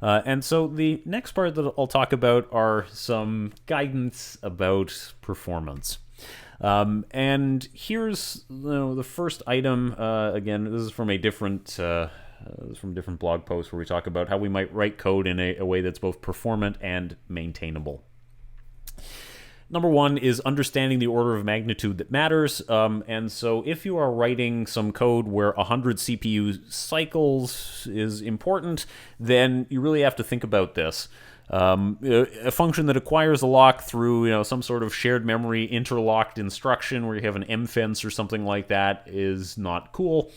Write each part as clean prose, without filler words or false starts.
And so the next part that I'll talk about are some guidance about performance. And here's the first item. Again, this is from a different blog post where we talk about how we might write code in a way that's both performant and maintainable. Number one is understanding the order of magnitude that matters. And so if you are writing some code where 100 CPU cycles is important, then you really have to think about this. A function that acquires a lock through some sort of shared memory interlocked instruction where you have an mfence or something like that is not cool.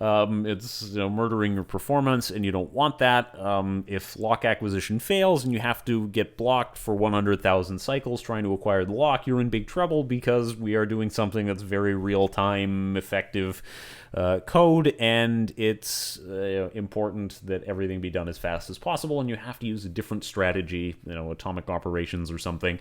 It's murdering your performance, and you don't want that. If lock acquisition fails and you have to get blocked for 100,000 cycles trying to acquire the lock, you're in big trouble because we are doing something that's very real-time, effective code, and it's important that everything be done as fast as possible, and you have to use a different strategy, atomic operations or something,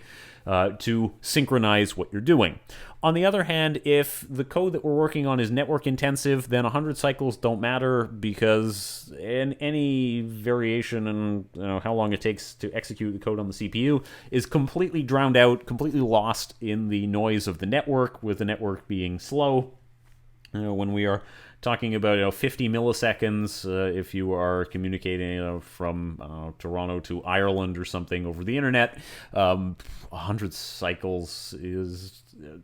to synchronize what you're doing. On the other hand, if the code that we're working on is network intensive, then 100 cycles don't matter because any variation in how long it takes to execute the code on the CPU is completely drowned out, completely lost in the noise of the network, with the network being slow. When we are talking about 50 milliseconds, if you are communicating from Toronto to Ireland or something over the internet, 100 cycles is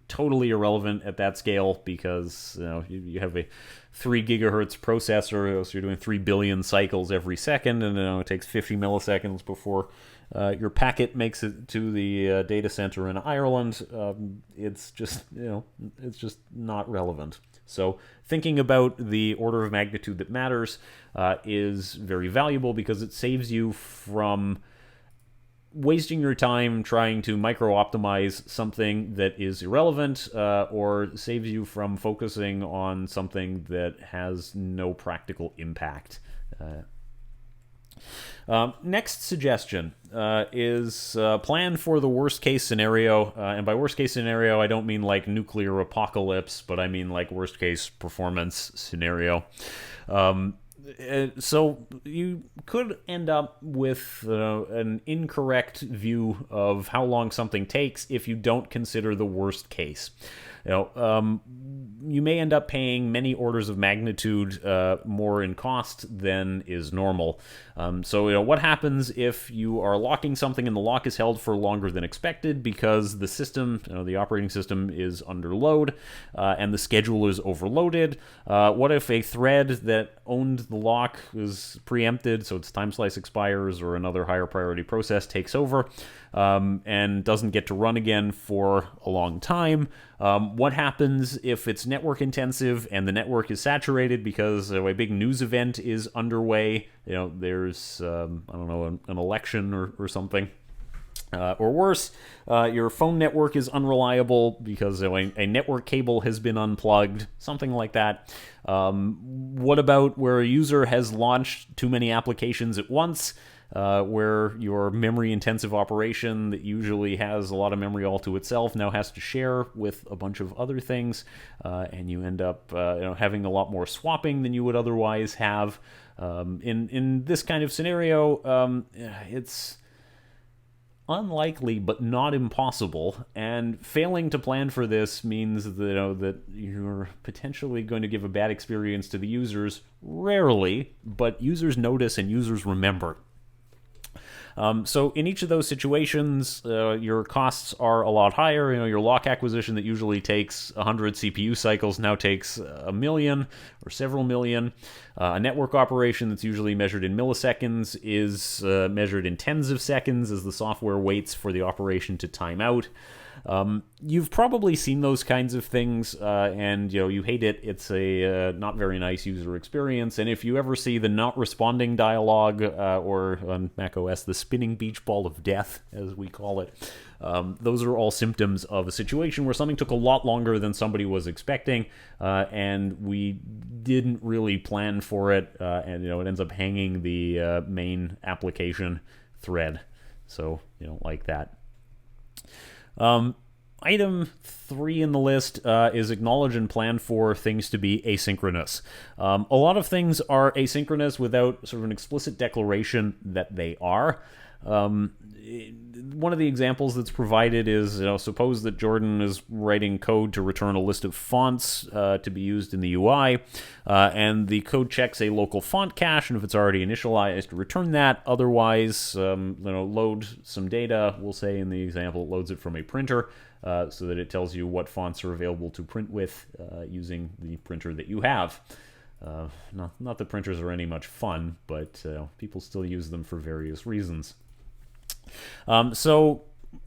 totally irrelevant at that scale because you have a 3 gigahertz processor, so you're doing 3 billion cycles every second, and it takes 50 milliseconds before your packet makes it to the data center in Ireland. It's just not relevant. So thinking about the order of magnitude that matters is very valuable because it saves you from wasting your time trying to micro-optimize something that is irrelevant, or saves you from focusing on something that has no practical impact. Next suggestion is plan for the worst case scenario. And by worst case scenario, I don't mean like nuclear apocalypse, but I mean like worst case performance scenario. So you could end up with an incorrect view of how long something takes if you don't consider the worst case. You may end up paying many orders of magnitude more in cost than is normal. So what happens if you are locking something and the lock is held for longer than expected because the system, the operating system, is under load and the schedule is overloaded? What if a thread that owned the lock is preempted, so its time slice expires or another higher priority process takes over and doesn't get to run again for a long time? What happens if it's network intensive and the network is saturated because a big news event is underway? There's an election or something. Or worse, your phone network is unreliable because a network cable has been unplugged, something like that. What about where a user has launched too many applications at once? Where your memory-intensive operation that usually has a lot of memory all to itself now has to share with a bunch of other things, and you end up having a lot more swapping than you would otherwise have. In this kind of scenario, it's unlikely but not impossible, and failing to plan for this means that you're potentially going to give a bad experience to the users. Rarely, but users notice and users remember. So in each of those situations, your costs are a lot higher. Your lock acquisition that usually takes 100 CPU cycles now takes a million or several million. A network operation that's usually measured in milliseconds is measured in tens of seconds as the software waits for the operation to time out. You've probably seen those kinds of things, and you hate it. It's a not very nice user experience. And if you ever see the not responding dialogue, or on macOS the spinning beach ball of death, as we call it, those are all symptoms of a situation where something took a lot longer than somebody was expecting, and we didn't really plan for it, and it ends up hanging the main application thread. So like that. Item 3 in the list is acknowledge and plan for things to be asynchronous. A lot of things are asynchronous without sort of an explicit declaration that they are. One of the examples that's provided is, suppose that Jordan is writing code to return a list of fonts to be used in the UI, and the code checks a local font cache, and if it's already initialized, return that. Otherwise, load some data. We'll say in the example, it loads it from a printer, so that it tells you what fonts are available to print with using the printer that you have. Not that printers are any much fun, but people still use them for various reasons.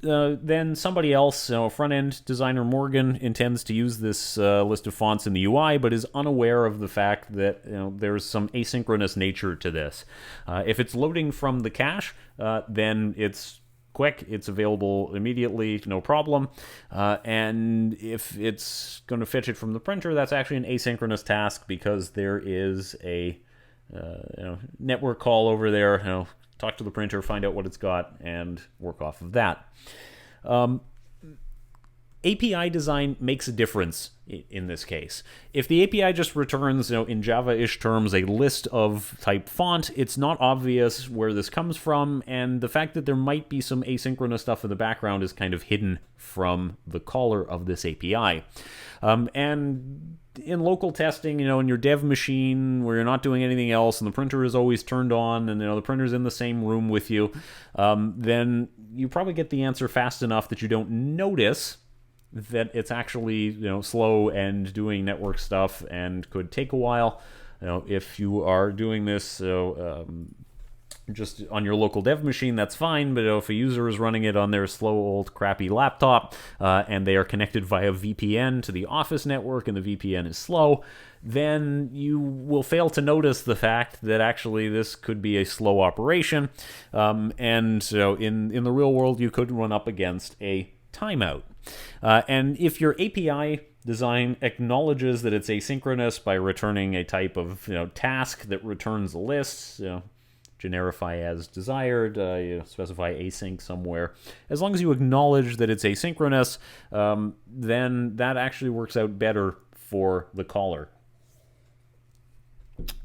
Then somebody else, front-end designer Morgan, intends to use this list of fonts in the UI, but is unaware of the fact that there's some asynchronous nature to this. If it's loading from the cache, then it's quick, it's available immediately, no problem. And if it's going to fetch it from the printer, that's actually an asynchronous task because there is a network call over there. Talk to the printer, find out what it's got, and work off of that. API design makes a difference in this case. If the API just returns, in Java-ish terms, a list of type font, it's not obvious where this comes from, and the fact that there might be some asynchronous stuff in the background is kind of hidden from the caller of this API. And in local testing, in your dev machine where you're not doing anything else and the printer is always turned on and the printer's in the same room with you, then you probably get the answer fast enough that you don't notice that it's actually slow and doing network stuff and could take a while. If you are doing this just on your local dev machine, that's fine, but if a user is running it on their slow old crappy laptop and they are connected via VPN to the office network and the VPN is slow, then you will fail to notice the fact that actually this could be a slow operation, and in the real world you could run up against a timeout. And if your API design acknowledges that it's asynchronous by returning a type of task that returns a list, generify as desired, specify async somewhere. As long as you acknowledge that it's asynchronous, then that actually works out better for the caller.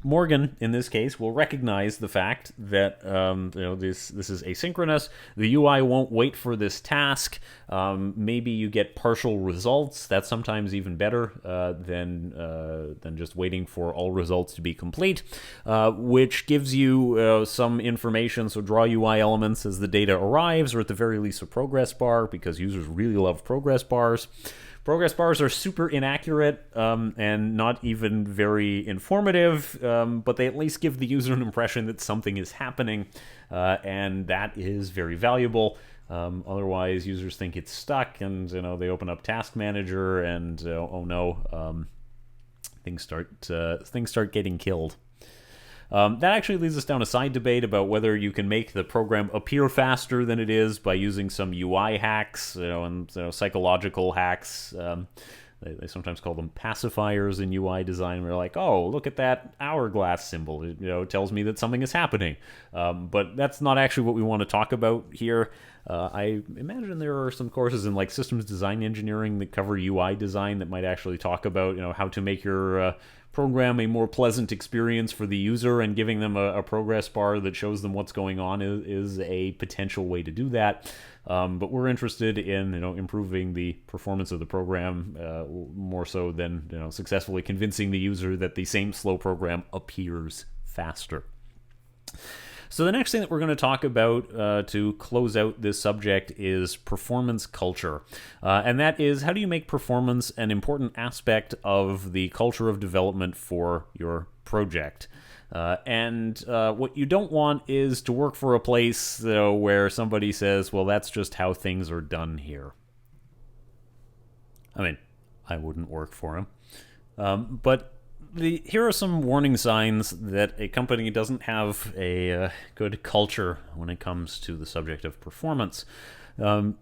Morgan, in this case, will recognize the fact that this is asynchronous. The UI won't wait for this task. Maybe you get partial results. That's sometimes even better than just waiting for all results to be complete, which gives you some information. So draw UI elements as the data arrives, or at the very least a progress bar, because users really love progress bars. Progress bars are super inaccurate and not even very informative, but they at least give the user an impression that something is happening, and that is very valuable. Otherwise, users think it's stuck, and they open up Task Manager, and oh no, things start getting killed. That actually leads us down a side debate about whether you can make the program appear faster than it is by using some UI hacks, and psychological hacks. They sometimes call them pacifiers in UI design. We're like, oh, look at that hourglass symbol. It tells me that something is happening. But that's not actually what we want to talk about here. I imagine there are some courses in systems design engineering that cover UI design that might actually talk about how to make your program a more pleasant experience for the user, and giving them a progress bar that shows them what's going on is a potential way to do that. But we're interested in improving the performance of the program more so than successfully convincing the user that the same slow program appears faster. So the next thing that we're going to talk about to close out this subject is performance culture. And that is, how do you make performance an important aspect of the culture of development for your project? And what you don't want is to work for a place where somebody says, well, that's just how things are done here. I mean, I wouldn't work for him. But here are some warning signs that a company doesn't have a good culture when it comes to the subject of performance. Number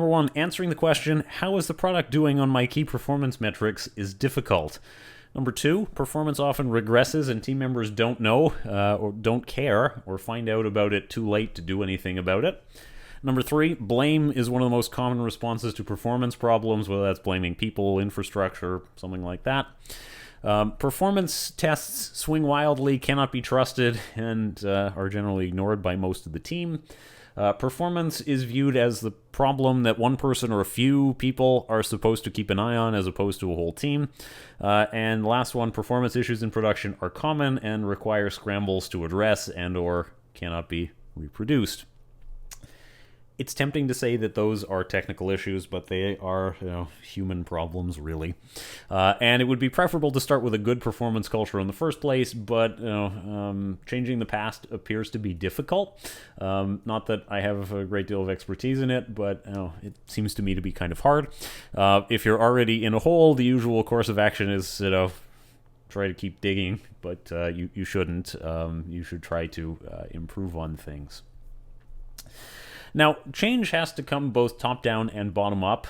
one, answering the question, how is the product doing on my key performance metrics, is difficult. Number two, performance often regresses and team members don't know or don't care or find out about it too late to do anything about it. Number 3, blame is one of the most common responses to performance problems, whether that's blaming people, infrastructure, something like that. Performance tests swing wildly, cannot be trusted, and are generally ignored by most of the team. Performance is viewed as the problem that one person or a few people are supposed to keep an eye on as opposed to a whole team. And last one, performance issues in production are common and require scrambles to address and or cannot be reproduced. It's tempting to say that those are technical issues, but they are, human problems, really. And it would be preferable to start with a good performance culture in the first place, but changing the past appears to be difficult. Not that I have a great deal of expertise in it, but it seems to me to be kind of hard. If you're already in a hole, the usual course of action is, try to keep digging, but you shouldn't. You should try to improve on things. Now, change has to come both top-down and bottom-up.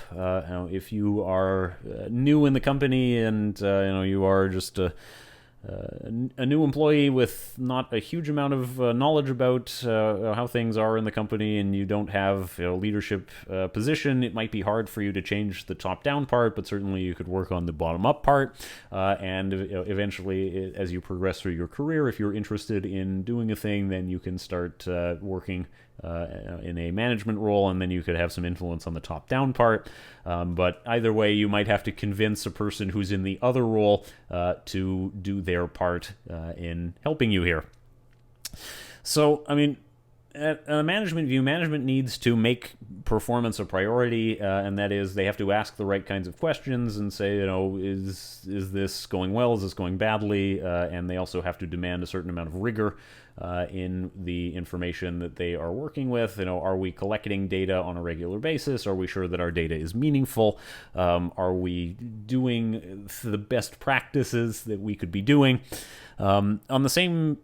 If you are new in the company and you are just a new employee with not a huge amount of knowledge about how things are in the company, and you don't have a leadership position, it might be hard for you to change the top-down part, but certainly you could work on the bottom-up part. And eventually, as you progress through your career, if you're interested in doing a thing, then you can start working in a management role, and then you could have some influence on the top-down part. But either way, you might have to convince a person who's in the other role to do their part in helping you here. So, at a management view, management needs to make performance a priority, and that is they have to ask the right kinds of questions and say, is this going well? Is this going badly? And they also have to demand a certain amount of rigor in the information that they are working with. Are we collecting data on a regular basis? Are we sure that our data is meaningful? Are we doing the best practices that we could be doing? On the same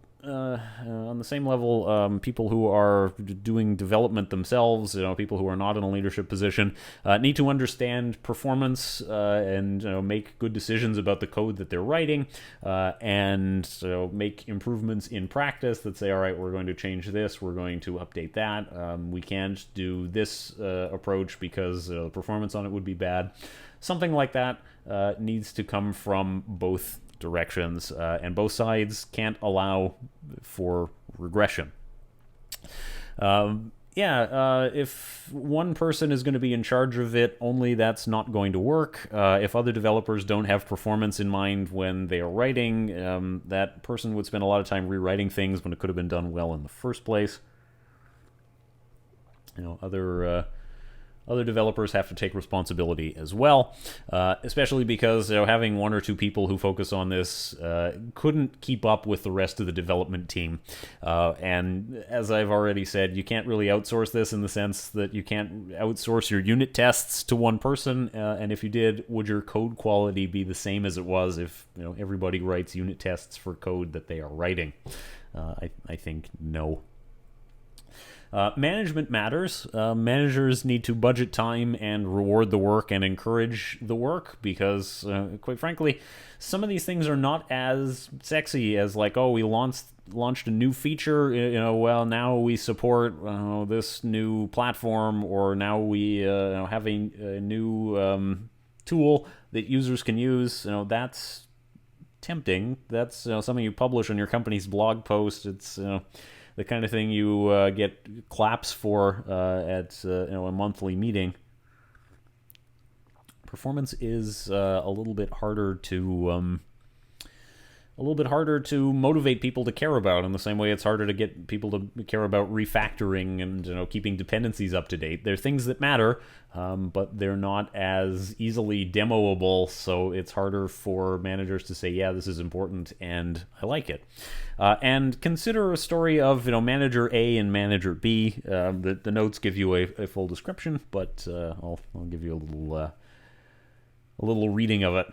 level, people who are doing development themselves, people who are not in a leadership position, need to understand performance and make good decisions about the code that they're writing, and make improvements in practice that say, all right, we're going to change this, we're going to update that. We can't do this approach because the performance on it would be bad. Something like that needs to come from both directions, and both sides can't allow for regression. If one person is going to be in charge of it, only that's not going to work. If other developers don't have performance in mind when they are writing, that person would spend a lot of time rewriting things when it could have been done well in the first place. Other developers have to take responsibility as well, especially because having one or two people who focus on this couldn't keep up with the rest of the development team. And as I've already said, you can't really outsource this in the sense that you can't outsource your unit tests to one person. And if you did, would your code quality be the same as it was if everybody writes unit tests for code that they are writing? I think no. Management matters. Managers need to budget time and reward the work and encourage the work because, quite frankly, some of these things are not as sexy as we launched a new feature, well, now we support this new platform, or now we have a new tool that users can use. That's tempting. That's something you publish on your company's blog post. It's the kind of thing you get claps for at a monthly meeting. Performance is a little bit harder to motivate people to care about, in the same way it's harder to get people to care about refactoring and keeping dependencies up to date. They're things that matter, but they're not as easily demoable, so it's harder for managers to say, yeah, this is important and I like it. And consider a story of manager A and manager B. The notes give you a full description, but I'll give you a little reading of it.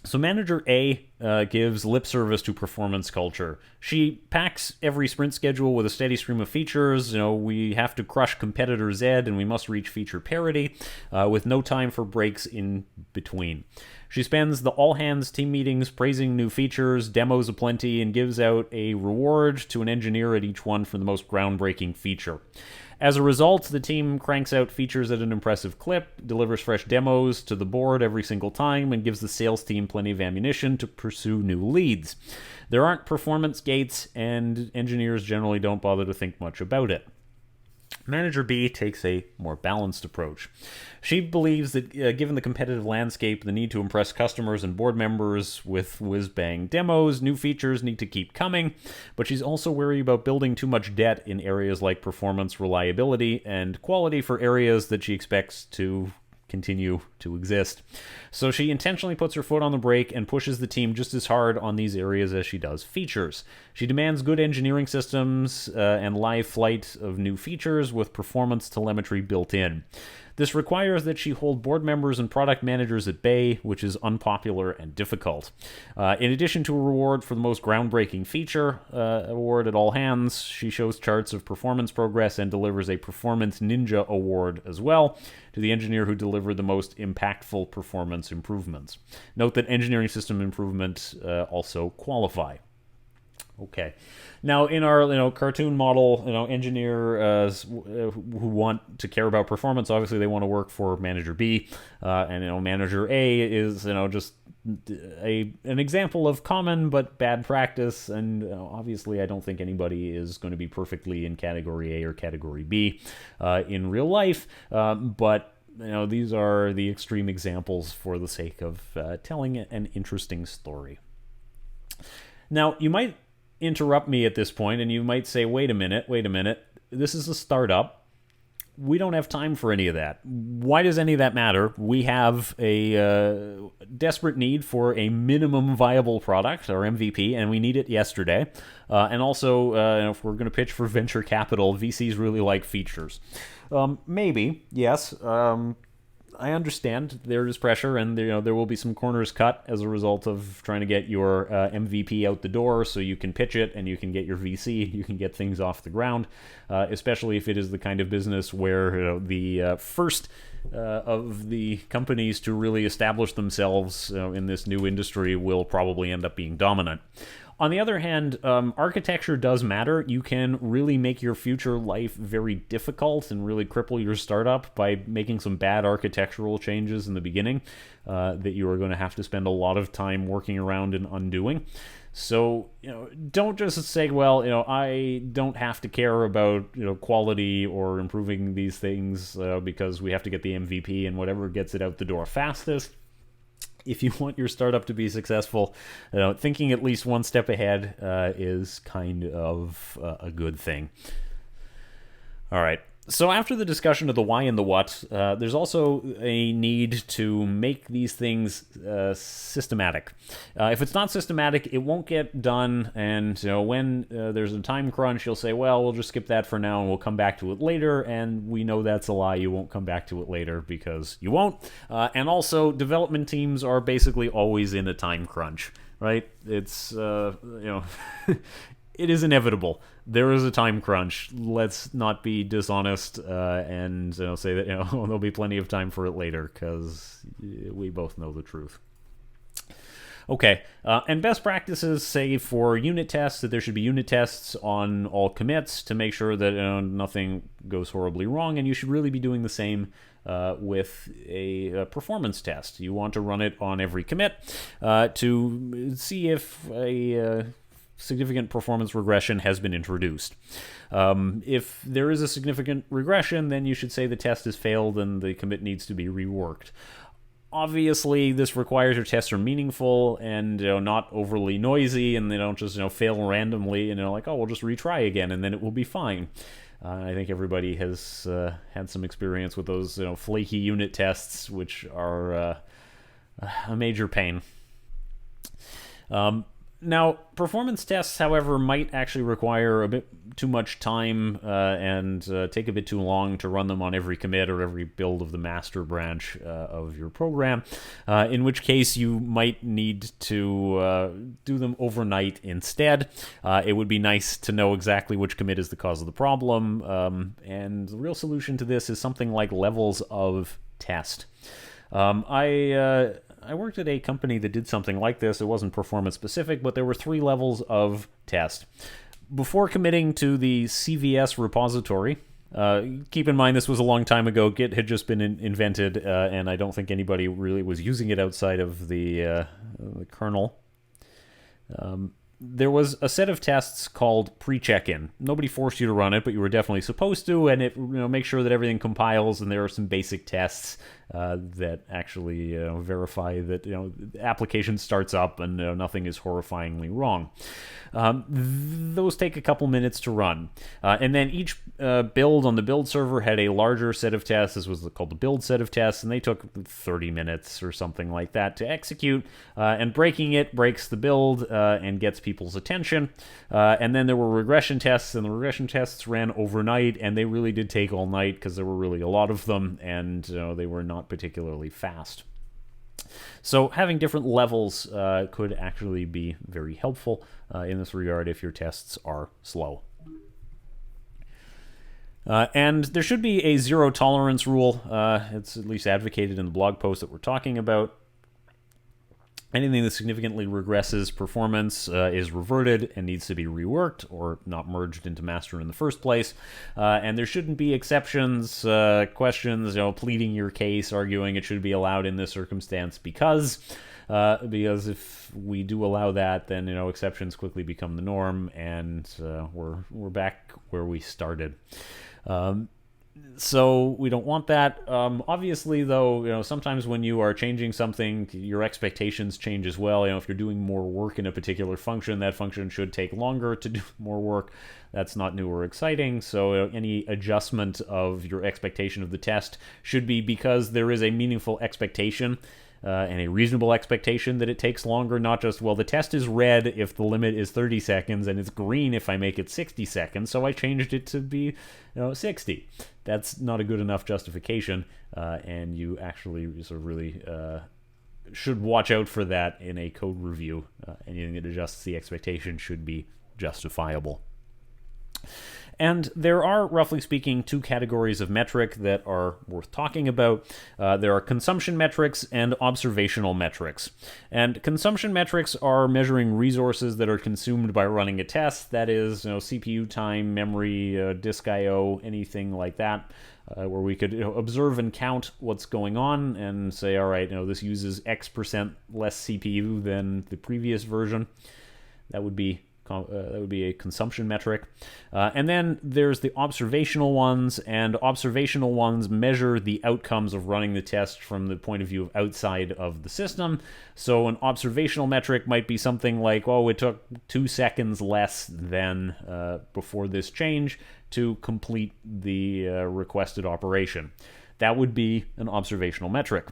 So manager A gives lip service to performance culture. She packs every sprint schedule with a steady stream of features. We have to crush competitor Z, and we must reach feature parity, with no time for breaks in between. She spends the all-hands team meetings praising new features, demos aplenty, and gives out a reward to an engineer at each one for the most groundbreaking feature. As a result, the team cranks out features at an impressive clip, delivers fresh demos to the board every single time, and gives the sales team plenty of ammunition to pursue new leads. There aren't performance gates, and engineers generally don't bother to think much about it. Manager B takes a more balanced approach. She believes that given the competitive landscape, the need to impress customers and board members with whiz-bang demos, new features need to keep coming, but she's also wary about building too much debt in areas like performance, reliability, and quality for areas that she expects to continue to exist. So she intentionally puts her foot on the brake and pushes the team just as hard on these areas as she does features. She demands good engineering systems and live flight of new features with performance telemetry built in. This requires that she hold board members and product managers at bay, which is unpopular and difficult. In addition to a reward for the most groundbreaking feature award at all hands, she shows charts of performance progress and delivers a Performance Ninja award as well to the engineer who delivered the most impactful performance improvements. Note that engineering system improvements also qualify. Okay. Now, in our cartoon model, engineers who want to care about performance, obviously they want to work for Manager B, and Manager A is just an example of common but bad practice, and obviously I don't think anybody is going to be perfectly in Category A or Category B in real life, but these are the extreme examples for the sake of telling an interesting story. Now, you might interrupt me at this point, and you might say, wait a minute, this is a startup. We don't have time for any of that. Why does any of that matter? We have a desperate need for a minimum viable product, or MVP, and we need it yesterday. And also, if we're going to pitch for venture capital, VCs really like features. Maybe, yes. I understand there is pressure, and there will be some corners cut as a result of trying to get your MVP out the door, so you can pitch it and you can get your VC, you can get things off the ground. Especially if it is the kind of business where the first of the companies to really establish themselves in this new industry will probably end up being dominant. On the other hand, architecture does matter. You can really make your future life very difficult and really cripple your startup by making some bad architectural changes in the beginning that you are going to have to spend a lot of time working around and undoing. So, don't just say, well, I don't have to care about, quality or improving these things because we have to get the MVP and whatever gets it out the door fastest. If you want your startup to be successful, thinking at least one step ahead is kind of a good thing. All right. So after the discussion of the why and the what, there's also a need to make these things systematic. If it's not systematic, it won't get done, and when there's a time crunch, you'll say, well, we'll just skip that for now and we'll come back to it later, and we know that's a lie. You won't come back to it later because you won't. And also, development teams are basically always in a time crunch, right? It's, it is inevitable. There is a time crunch. Let's not be dishonest and say that there'll be plenty of time for it later, because we both know the truth. Okay, and best practices say for unit tests that there should be unit tests on all commits to make sure that nothing goes horribly wrong, and you should really be doing the same with a performance test. You want to run it on every commit to see if a significant performance regression has been introduced. If there is a significant regression, then you should say the test has failed and the commit needs to be reworked. Obviously, this requires your tests are meaningful and not overly noisy, and they don't just fail randomly and we'll just retry again and then it will be fine. I think everybody has had some experience with those flaky unit tests, which are a major pain. Now, performance tests, however, might actually require a bit too much time and take a bit too long to run them on every commit or every build of the master branch of your program, in which case you might need to do them overnight instead. It would be nice to know exactly which commit is the cause of the problem, and the real solution to this is something like levels of test. I worked at a company that did something like this. It wasn't performance specific, but there were 3 levels of test. Before committing to the CVS repository, keep in mind this was a long time ago. Git had just been invented, and I don't think anybody really was using it outside of the kernel. There was a set of tests called pre-check-in. Nobody forced you to run it, but you were definitely supposed to, and it make sure that everything compiles, and there are some basic tests that actually verify that the application starts up and nothing is horrifyingly wrong. Those take a couple minutes to run. And then each build on the build server had a larger set of tests. This was called the build set of tests, and they took 30 minutes or something like that to execute. And breaking it breaks the build and gets people's attention. And then there were regression tests, and the regression tests ran overnight, and they really did take all night because there were really a lot of them, and they were not particularly fast. So having different levels could actually be very helpful in this regard if your tests are slow. And there should be a zero tolerance rule. It's at least advocated in the blog post that we're talking about. Anything that significantly regresses performance is reverted and needs to be reworked or not merged into master in the first place. And there shouldn't be exceptions, questions, pleading your case, arguing it should be allowed in this circumstance because if we do allow that, then exceptions quickly become the norm, and we're back where we started. So we don't want that. Obviously, though, sometimes when you are changing something, your expectations change as well. If you're doing more work in a particular function, that function should take longer to do more work. That's not new or exciting. So any adjustment of your expectation of the test should be because there is a meaningful expectation and a reasonable expectation that it takes longer, not just, well, the test is red if the limit is 30 seconds and it's green if I make it 60 seconds, so I changed it to be 60. That's not a good enough justification, and you actually sort of really should watch out for that in a code review. Anything that adjusts the expectation should be justifiable. And there are, roughly speaking, 2 categories of metric that are worth talking about. There are consumption metrics and observational metrics. And consumption metrics are measuring resources that are consumed by running a test. That is, CPU time, memory, disk I/O, anything like that, where we could observe and count what's going on and say, all right, this uses X% less CPU than the previous version. That would be a consumption metric. And then there's the observational ones, and observational ones measure the outcomes of running the test from the point of view of outside of the system. So an observational metric might be something like, it took 2 seconds less than before this change to complete the requested operation. That would be an observational metric.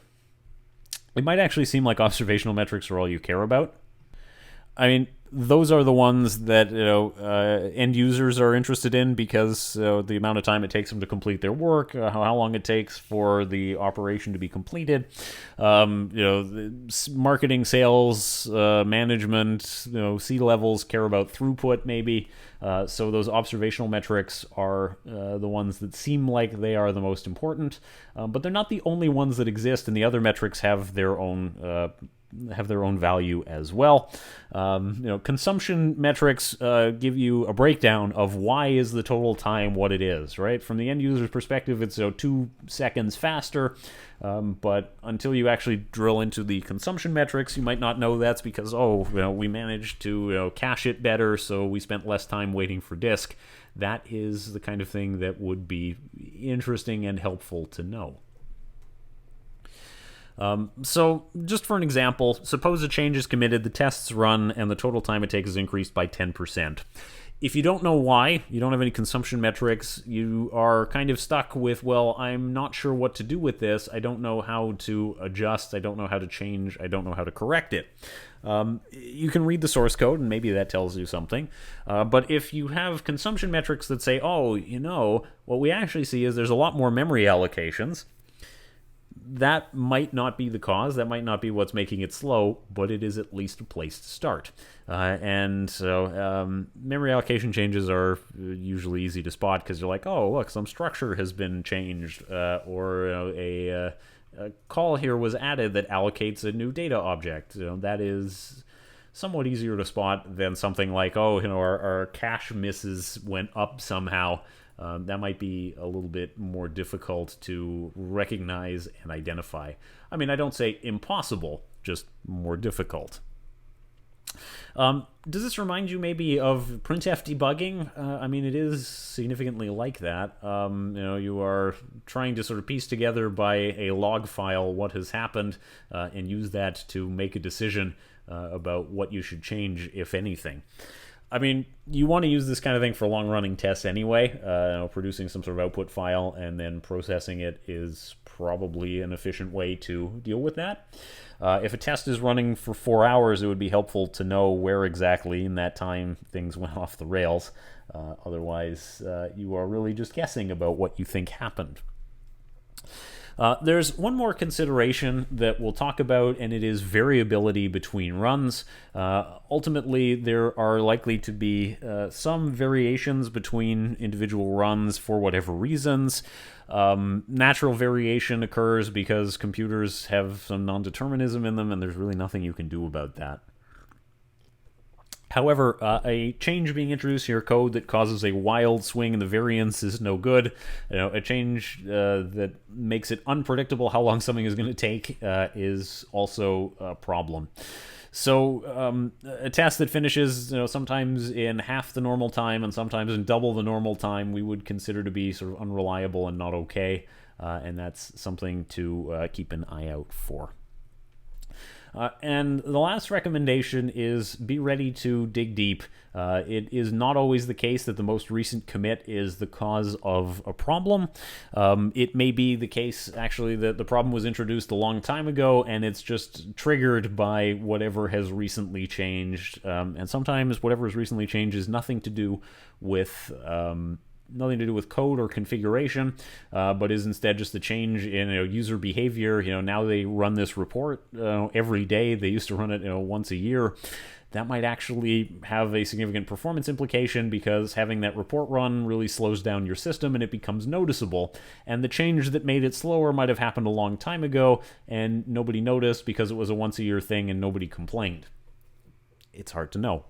It might actually seem like observational metrics are all you care about. I mean, those are the ones that end users are interested in because the amount of time it takes them to complete their work, how long it takes for the operation to be completed, marketing, sales, management, C-levels care about throughput maybe. So those observational metrics are the ones that seem like they are the most important, but they're not the only ones that exist, and the other metrics have their own value as well. Consumption metrics give you a breakdown of why is the total time what it is, right? From the end user's perspective, it's 2 seconds faster, but until you actually drill into the consumption metrics, you might not know that's because, we managed to cache it better, so we spent less time waiting for disk. That is the kind of thing that would be interesting and helpful to know. So just for an example, suppose a change is committed, the tests run, and the total time it takes is increased by 10%. If you don't know why, you don't have any consumption metrics, you are kind of stuck with, well, I'm not sure what to do with this. I don't know how to adjust. I don't know how to change. I don't know how to correct it. You can read the source code, and maybe that tells you something. But if you have consumption metrics that say, oh, what we actually see is there's a lot more memory allocations, that might not be the cause. That might not be what's making it slow, but it is at least a place to start. And so memory allocation changes are usually easy to spot because you're like, oh, look, some structure has been changed, or a call here was added that allocates a new data object. That is somewhat easier to spot than something like, oh, our cache misses went up somehow. That might be a little bit more difficult to recognize and identify. I mean, I don't say impossible, just more difficult. Does this remind you maybe of printf debugging? I mean, it is significantly like that. You are trying to sort of piece together by a log file what has happened and use that to make a decision about what you should change, if anything. I mean, you want to use this kind of thing for long-running tests anyway. Producing some sort of output file and then processing it is probably an efficient way to deal with that. If a test is running for 4 hours, it would be helpful to know where exactly in that time things went off the rails. Otherwise, you are really just guessing about what you think happened. There's one more consideration that we'll talk about, and it is variability between runs. Ultimately, there are likely to be some variations between individual runs for whatever reasons. Natural variation occurs because computers have some non-determinism in them, and there's really nothing you can do about that. However, a change being introduced to your code that causes a wild swing in the variance is no good. A change that makes it unpredictable how long something is going to take is also a problem. So a test that finishes sometimes in half the normal time and sometimes in double the normal time we would consider to be sort of unreliable and not okay, and that's something to keep an eye out for. And the last recommendation is be ready to dig deep. It is not always the case that the most recent commit is the cause of a problem. It may be the case, actually, that the problem was introduced a long time ago and it's just triggered by whatever has recently changed. And sometimes whatever has recently changed is nothing to do with code or configuration, but is instead just a change in user behavior. Now they run this report every day. They used to run it once a year. That might actually have a significant performance implication because having that report run really slows down your system and it becomes noticeable. And the change that made it slower might have happened a long time ago and nobody noticed because it was a once a year thing and nobody complained. It's hard to know.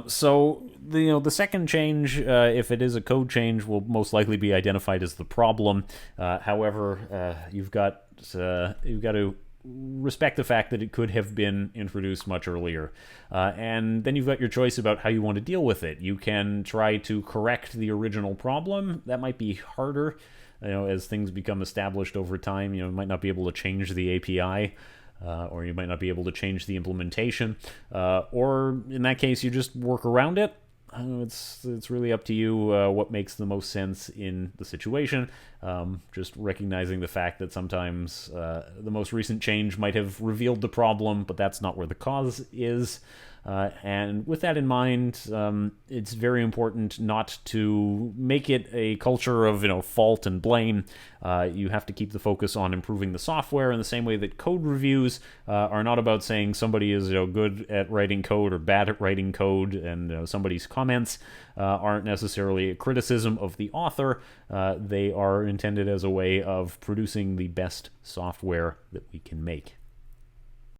So the second change, if it is a code change, will most likely be identified as the problem. However, you've got to respect the fact that it could have been introduced much earlier, and then you've got your choice about how you want to deal with it. You can try to correct the original problem. That might be harder, as things become established over time. You might not be able to change the API. Or you might not be able to change the implementation, or in that case, you just work around it. It's really up to you what makes the most sense in the situation. Just recognizing the fact that sometimes the most recent change might have revealed the problem, but that's not where the cause is. And with that in mind, it's very important not to make it a culture of fault and blame. You have to keep the focus on improving the software in the same way that code reviews are not about saying somebody is good at writing code or bad at writing code, and somebody's comments aren't necessarily a criticism of the author. They are intended as a way of producing the best software that we can make.